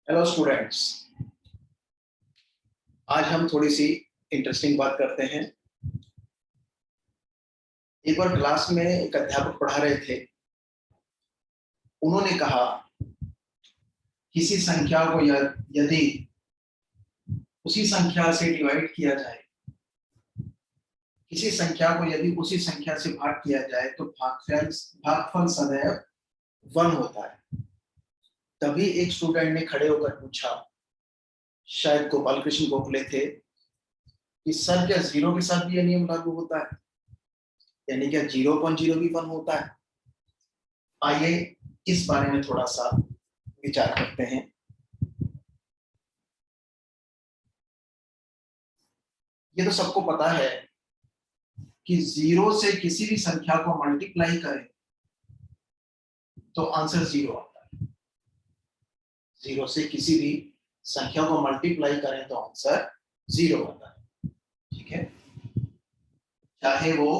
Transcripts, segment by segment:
Hello students, आज हम थोड़ी सी इंटरेस्टिंग बात करते हैं। एक बार क्लास में एक अध्यापक पढ़ा रहे थे। उन्होंने कहा किसी संख्या को यदि उसी संख्या से डिवाइड किया जाए, किसी संख्या को यदि उसी संख्या से भाग किया जाए तो भागफल सदैव 1 होता है। तभी एक स्टूडेंट ने खड़े होकर पूछा, शायद गोपाल कृष्ण गोखले थे, कि सर क्या 0 के साथ भी यह नियम लागू होता है? यानी क्या 0.0 भी 1 होता है? आइए इस बारे में थोड़ा सा विचार करते हैं। ये तो सबको पता है कि 0 से किसी भी संख्या को मल्टीप्लाई करें तो आंसर 0 आता है। 0 से किसी भी संख्या को मल्टीप्लाई करें तो आंसर 0 आता है। ठीक है, चाहे वो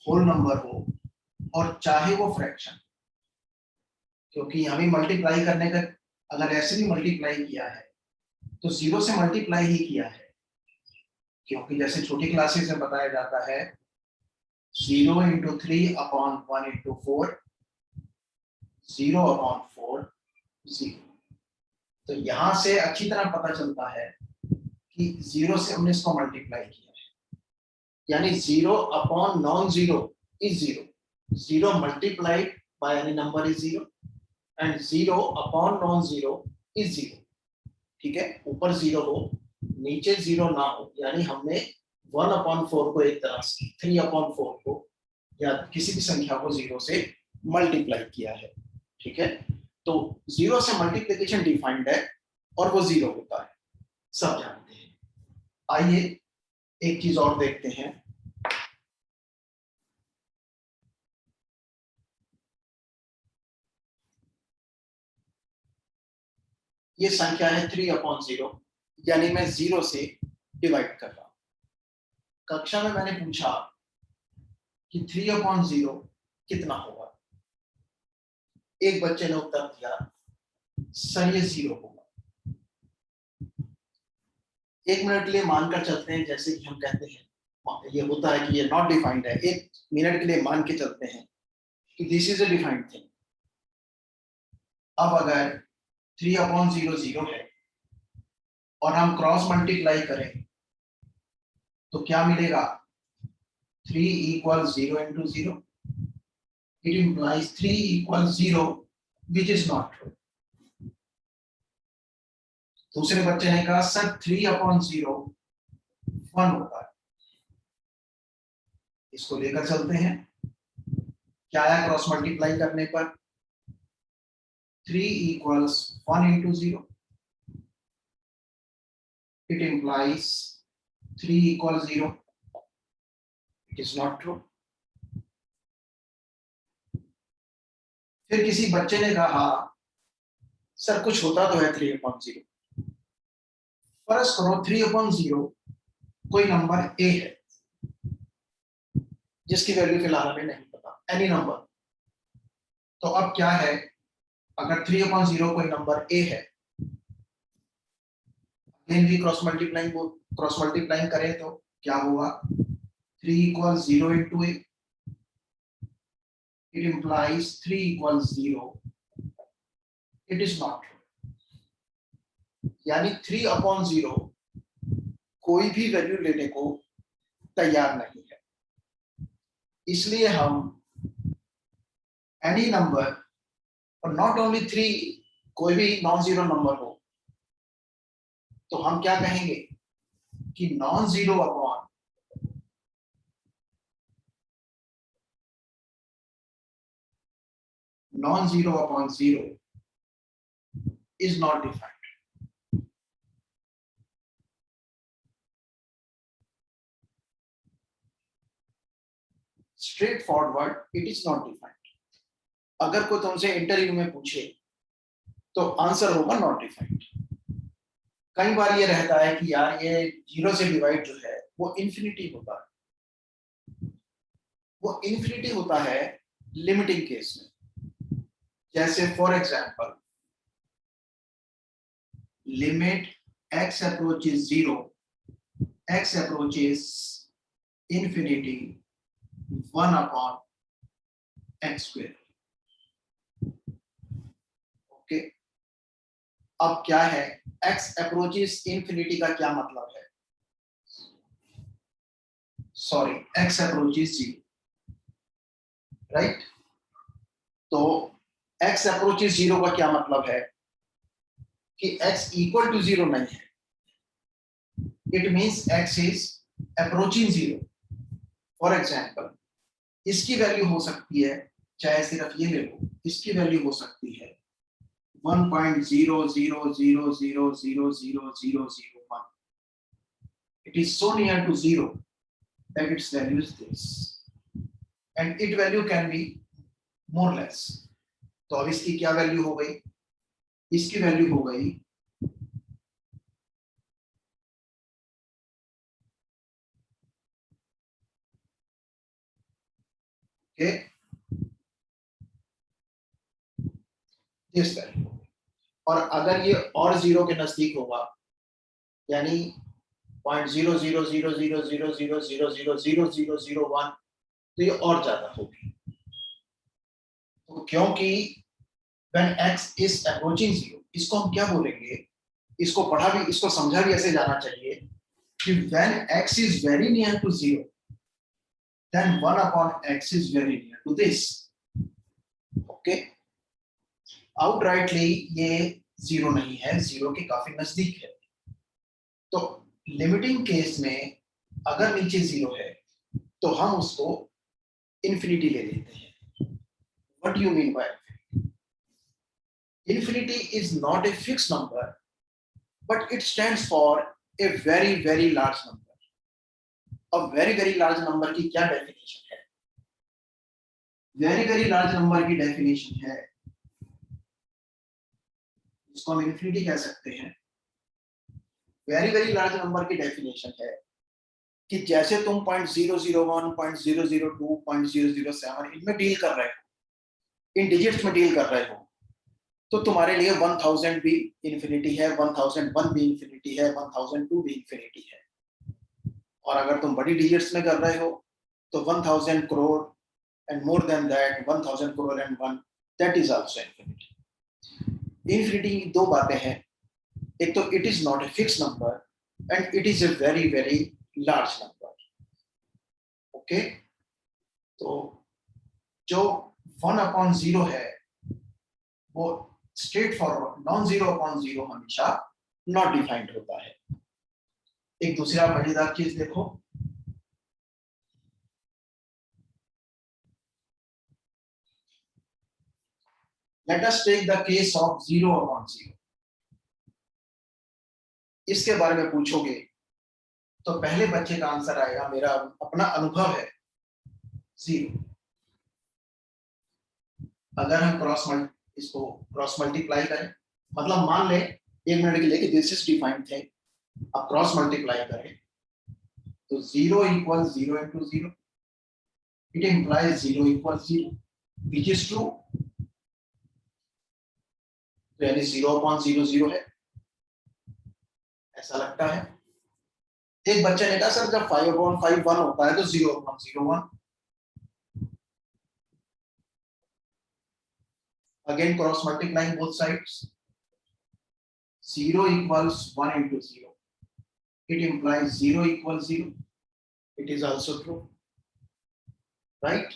होल नंबर हो और चाहे वो फ्रैक्शन, क्योंकि हमें मल्टीप्लाई करने का अगर ऐसे भी मल्टीप्लाई किया है तो 0 से मल्टीप्लाई ही किया है, क्योंकि जैसे छोटी क्लासेस में बताया जाता है 0 into 3 upon 1 into 4, 0 upon 4, 0। तो यहां से अच्छी तरह पता चलता है कि 0 से हमने इसको मल्टीप्लाई किया है, यानी 0 upon non zero is 0। 0 multiplied by any number is 0 and 0 upon non zero is 0। ठीक है, ऊपर 0 हो नीचे 0 ना हो, यानी हमने 1/4 को एक तरह से 3/4 को या किसी भी संख्या को 0 से मल्टीप्लाई किया है। ठीक है, तो 0 से मल्टीप्लिकेशन डिफाइंड है और वो 0 होता है, सब जानते हैं। आइए एक चीज और देखते हैं। ये संख्या है 3/0, यानी मैं 0 से डिवाइड कर रहा हूं। कक्षा में मैंने पूछा कि 3/0 कितना होगा। एक बच्चे ने उत्तर दिया, सर ये 0 होगा। 1 मिनट के लिए मानकर चलते हैं, जैसे कि हम कहते हैं ये होता है कि ये नॉट डिफाइंड है। 1 मिनट के लिए मान के चलते हैं कि this is a defined thing. अब अगर 3/0 0 है और हम क्रॉस मल्टीप्लाई करें तो क्या मिलेगा? 3 equals 0 into 0। It implies 3 equals 0, which is not true। दूसरे बच्चे ने कहा सर 3/0 1 होता है। इसको लेकर चलते हैं, क्या आया क्रॉस मल्टीप्लाई करने पर? 3 equals 1 into 0। It implies 3 equals 0। It is not true। फिर किसी बच्चे ने कहा सर कुछ होता तो है 3/0। फर्ज करो 3/0 कोई नंबर a है जिसकी वैल्यू फिलहाल हमें नहीं पता, एनी नंबर। तो अब क्या है, अगर 3/0 कोई नंबर a है, अगेन भी क्रॉस मल्टीप्लाइंग करें तो क्या होगा? 3 equals 0 into a। It implies 3 equals 0। It is not true। यानी 3/0 कोई भी वैल्यू लेने को तैयार नहीं है। इसलिए हम एनी नंबर, और नॉट ओनली 3, कोई भी नॉन जीरो नंबर हो तो हम क्या कहेंगे कि non zero upon 0 is not defined। Straight forward, it is not defined। अगर कोई तुमसे इंटरव्यू में पूछे तो आंसर होगा नॉट डिफाइंड। कई बार ये रहता है कि यार ये 0 से डिवाइड जो है वो इन्फिनिटी होता है। वो इन्फिनिटी होता है लिमिटिंग केस में। जैसे for example limit x approaches 0, x approaches infinity 1 upon x square. Okay, अब क्या है x approaches infinity का क्या मतलब है? Sorry, x approaches 0, right? तो x approaches 0 का क्या मतलब है कि x equal to 0 नहीं है. It means x is approaching 0. For example, इसकी वैल्यू हो सकती है, चाहे सिर्फ ये ले लो, इसकी वैल्यू हो सकती है 1.0000000001. It is so near to 0 that its value is this, and its value can be more or less. तो अब इसकी क्या वैल्यू हो गई? इसकी वैल्यू हो गई दिस वैल्यू, और अगर ये और 0 के नजदीक होगा, यानी 0.000000000001, तो ये और ज्यादा होगी. तो क्योंकि when x is approaching 0, इसको हम क्या बोलेंगे? इसको पढ़ा भी, इसको समझा भी ऐसे जाना चाहिए कि when x is very near to 0, then 1 upon x is very near to this. Okay, outrightly ये 0 नहीं है, 0 के काफी नजदीक है. तो लिमिटिंग केस में अगर नीचे 0 है तो हम उसको इंफिनिटी ले लेते हैं. What do you mean by infinity? Is not a fixed number, but it stands for a very very large number. A very very large number की क्या डेफिनेशन है? very very large number की definition है, इसको हम infinity कह सकते हैं. वेरी वेरी लार्ज नंबर की डेफिनेशन है कि जैसे तुम 0.001, 0.002, 0.007 इनमें डील कर रहे हो, इन डिजिट्स में डील कर रहे हो, तो तुम्हारे लिए 1000 भी इंफिनिटी है, 1001 भी इंफिनिटी है, 1002 भी इंफिनिटी है. और अगर तुम बड़ी डिजिट्स में कर रहे हो तो 1000 crore and more than that 1000 crore and 1, that is also infinity. Infinity की दो बातें हैं, एक तो it is not a fix number and it is a very very large number. Okay, तो जो 1 अपॉन 0 है वो straight forward non zero upon 0 हमेशा नॉट डिफाइंड होता है. एक दूसरा मजेदार चीज देखो, let us take the case of 0 upon 0. इसके बारे में पूछोगे तो पहले बच्चे का आंसर आएगा, मेरा अपना अनुभव है 0. अगर हम इसको क्रॉस मल्टीप्लाई करें, मतलब मान ले 1 मिनट के लिए कि दिस इज डिफाइंड थिंग, अब क्रॉस मल्टीप्लाई करें तो 0 equals 0 into 0, it implies 0 equals 0, which is true. तो यानी 0 upon 0 0 है, ऐसा लगता है. एक बच्चे ने कहा सर जब 5 upon 5 1 होता है तो 0 upon 0 1. Again cross multiplying both sides, 0 equals 1 into 0, it implies 0 equals 0, it is also true, right?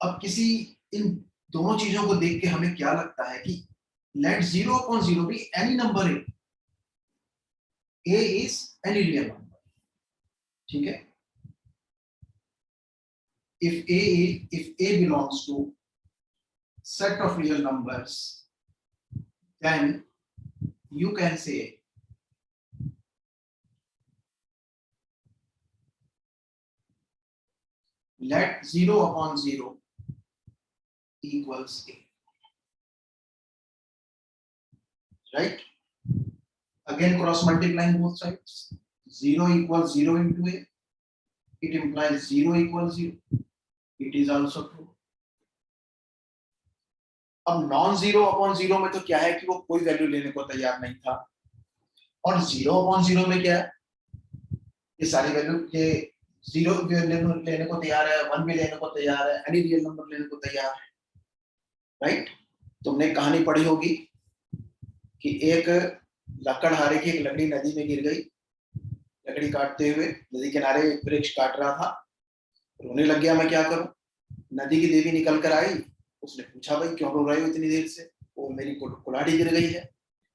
अब किसी इन दोनों चीजों को देख के हमें क्या लगता है कि let 0 upon 0 be any number a is any real number. ठीक है, if a belongs to set of real numbers, then you can say let 0 upon 0 equals a, right? Again cross multiplying both sides, 0 equals 0 into a, it implies 0 equals 0, it is also true. अब non zero upon zero में तो क्या है कि वो कोई value लेने को तैयार नहीं था, और जीरो अपॉन जीरो में क्या है, ये सारी वैल्यू, ये जीरो लेने को तैयार है, वन भी लेने को तैयार है, एनी रियल नंबर लेने को तैयार है, राइट। तुमने कहानी पढ़ी होगी कि एक लकड़हारे की एक लकड़ी नदी में गिर गई, लकड़ी काटते हुए नदी किनारे एक वृक्ष काट रहा था, रोने लग गया, मैं क्या करूं। नदी की देवी निकल कर आई, उसने पूछा भाई क्यों रो रहे हो इतनी देर से। वो मेरी कुल्हाड़ी गिर गई है।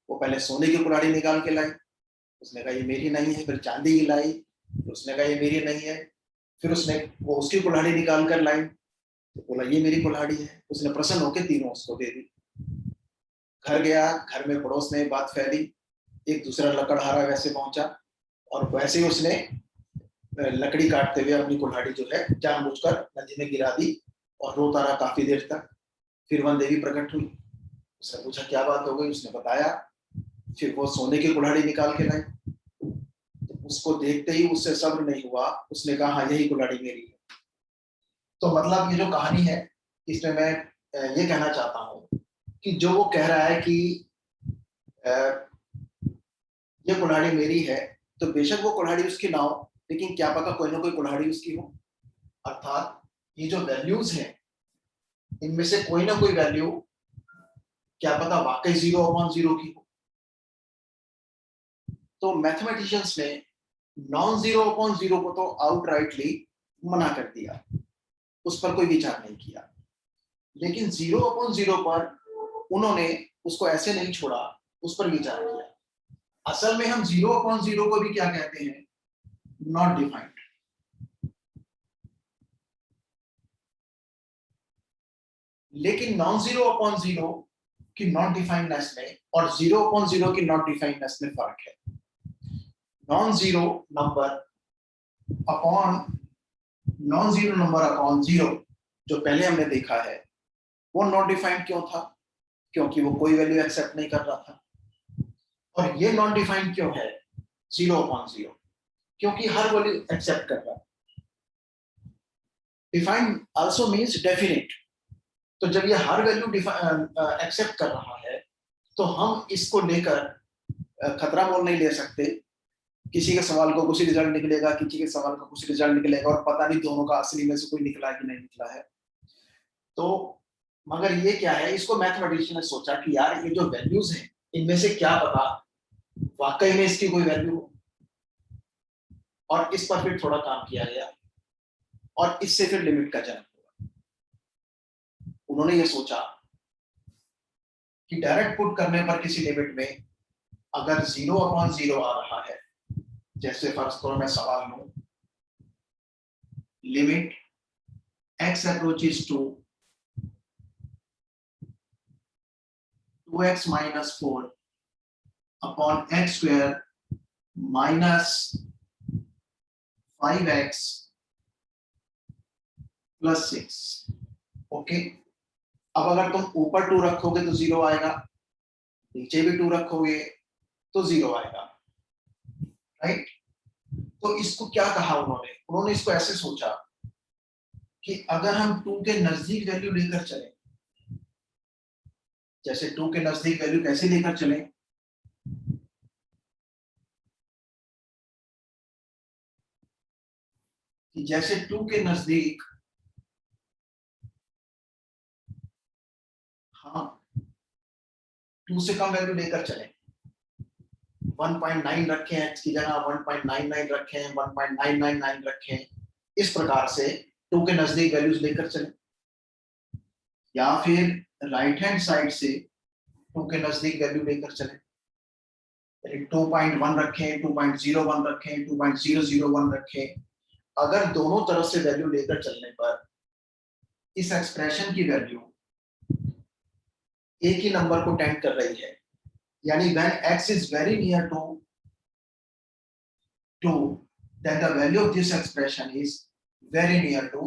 वो पहले सोने की कुल्हाड़ी निकाल के लाई, उसने कहा ये मेरी नहीं है, फिर चांदी की लाई, फिर उसने कहा ये मेरी नहीं है, फिर उसने वो उसकी कुल्हाड़ी निकाल कर लाई, तो बोला ये मेरी कुल्हाड़ी है। उसने प्रसन्न होकर तीनों उसको दे दी। घर गया, घर में पड़ोस में बात फैली, एक दूसरा लकड़हारा वैसे पहुंचा, और वैसे ही उसने लकड़ी काटते हुए अपनी कुल्हाड़ी जो है जानबूझकर नदी में गिरा दी, और रोता रहा काफी देर तक। फिर वन देवी प्रकट हुई, उसने पूछा क्या बात हो गई, उसने बताया। फिर वो सोने की कुल्हाड़ी निकाल के लाई, तो उसको देखते ही उससे सब्र नहीं हुआ, उसने कहा हाँ यही कुल्हाड़ी मेरी है। तो मतलब ये जो कहानी है, इसमें मैं ये कहना चाहता हूँ कि जो वो कह रहा है कि ये कुल्हाड़ी मेरी है, तो बेशक वो कुल्हाड़ी उसकी ना हो, लेकिन क्या पता कोई ना कोई कुल्हाड़ी उसकी हो। अर्थात ये जो वैल्यूज हैं, इनमें से कोई ना कोई वैल्यू क्या पता वाकई जीरो अपॉन जीरो की हो। तो मैथमेटिशियंस ने नॉन जीरो अपॉन जीरो को तो आउटराइटली मना कर दिया, उस पर कोई विचार नहीं किया। लेकिन जीरो अपॉन जीरो पर उन्होंने उसको ऐसे नहीं छोड़ा, उस पर विचार किया। असल में हम जीरो अपॉन जीरो को भी क्या कहते हैं, नॉट डिफाइंड। लेकिन नॉन जीरो अपॉन जीरो की नॉट डिफाइंडनेस में और जीरो अपॉन जीरो की नॉट डिफाइंडनेस में फर्क है। Non zero number upon non zero number upon zero जो पहले हमने देखा है, वो नॉट डिफाइंड क्यों था, क्योंकि वो कोई वैल्यू एक्सेप्ट नहीं कर रहा था। और ये नॉन डिफाइंड क्यों है, जीरो अपॉन जीरो, क्योंकि हर वैल्यू एक्सेप्ट कर रहा है। Defined also means definite. तो जब ये हर वैल्यू एक्सेप्ट कर रहा है, तो हम इसको लेकर खतरा मोल नहीं ले सकते। किसी के सवाल को कुछ रिजल्ट निकलेगा, किसी के सवाल का कुछ रिजल्ट निकलेगा, और पता नहीं दोनों का असली में से कोई निकला है कि नहीं निकला है। तो मगर ये क्या है, इसको मैथमेटिशियन ने सोचा कि यार ये जो वैल्यूज हैं, इनमें से क्या पता वाकई में इसकी कोई वैल्यू हो। और इस पर फिर थोड़ा काम किया गया, और इससे फिर लिमिट का जन्म हुआ। उन्होंने ये सोचा कि डायरेक्ट पुट करने पर किसी लिमिट में अगर जीरो अपॉन जीरो आ रहा है, जैसे फर्स्ट करो मैं सवाल लूं, limit x approaches to 2x minus 4 upon x square minus 5x plus 6। Okay, अब अगर तुम ऊपर 2 रखोगे तो जीरो आएगा, नीचे भी 2 रखोगे तो जीरो आएगा, राइट। तो इसको क्या कहा उन्होंने, उन्होंने इसको ऐसे सोचा कि अगर हम 2 के नजदीक वैल्यू लेकर चले, जैसे 2 के नजदीक वैल्यू कैसे लेकर चले, कि जैसे 2 के नजदीक हाँ 2 से कम वैल्यू लेकर चले, 1.9 रखे हैं, x की जगह 1.99 रखे हैं, 1.999 रखे हैं, इस प्रकार से 2 के नजदीक वैल्यूज लेकर चले। या फिर राइट हैंड साइड से 2 के नजदीक वैल्यू लेकर चले, 2.1 रखें, 2.01 रखें, 2.001 रखें। अगर दोनों तरफ से वैल्यू लेकर चलने पर इस एक्सप्रेशन की वैल्यू एक ही नंबर को टेंड कर रही है, यानी when x is very near to 2, then the value of this expression is very near to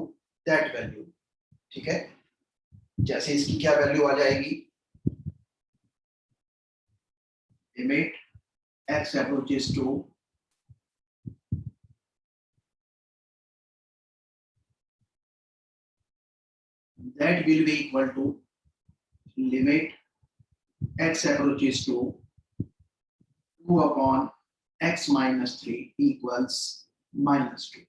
that value। ठीक है, जैसे इसकी क्या वैल्यू आ जाएगी, limit x approaches to that will be equal to limit x approaches to 2 upon x minus 3 equals -2।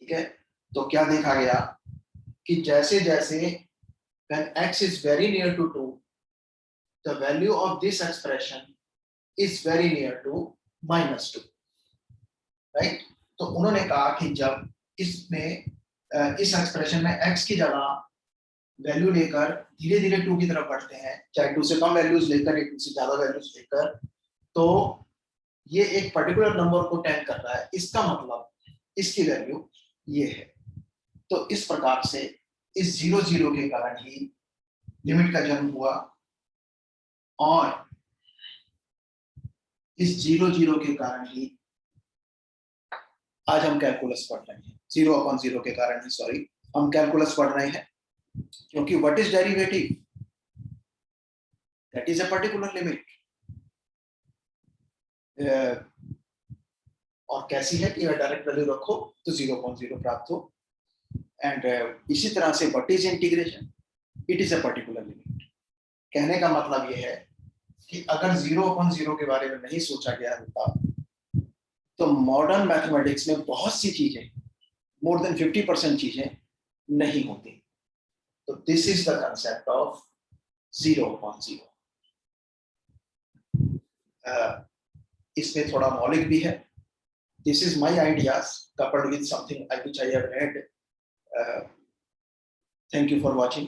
ठीक है, तो क्या देखा गया कि जैसे जैसे when x is very near to 2, the value of this expression is very near to -2, right? तो उन्होंने कहा कि जब इसमें इस एक्सप्रेशन में x की जगह वैल्यू लेकर धीरे धीरे 2 की तरफ बढ़ते हैं, चाहे 2 से कम वैल्यूज लेकर या 2 से ज्यादा वैल्यूज लेकर, तो ये एक पर्टिकुलर नंबर को टेंड कर रहा है, इसका मतलब इसकी वैल्यू ये है। तो इस प्रकार से इस 0 0 के कारण ही लिमिट का जन्म हुआ, और इस 0 0 के कारण ही आज हम कैलकुलस पढ़ रहे हैं। 0 upon 0 के कारण ही, सॉरी, हम कैलकुलस पढ़ रहे हैं, क्योंकि what is derivative, that is a particular limit. और कैसी है कि डायरेक्ट वैल्यू रखो तो 0 upon 0 प्राप्त हो, एंड इसी तरह से what is integration, it is a particular limit. कहने का मतलब यह है कि अगर 0 upon 0 के बारे में नहीं सोचा गया होता तो मॉडर्न मैथमेटिक्स में बहुत सी चीजें, मोर देन 50% चीजें नहीं होती। तो this is the concept of 0 upon 0। इसमें थोड़ा मौलिक भी है। This is my ideas coupled with something which I have read। Thank you for watching.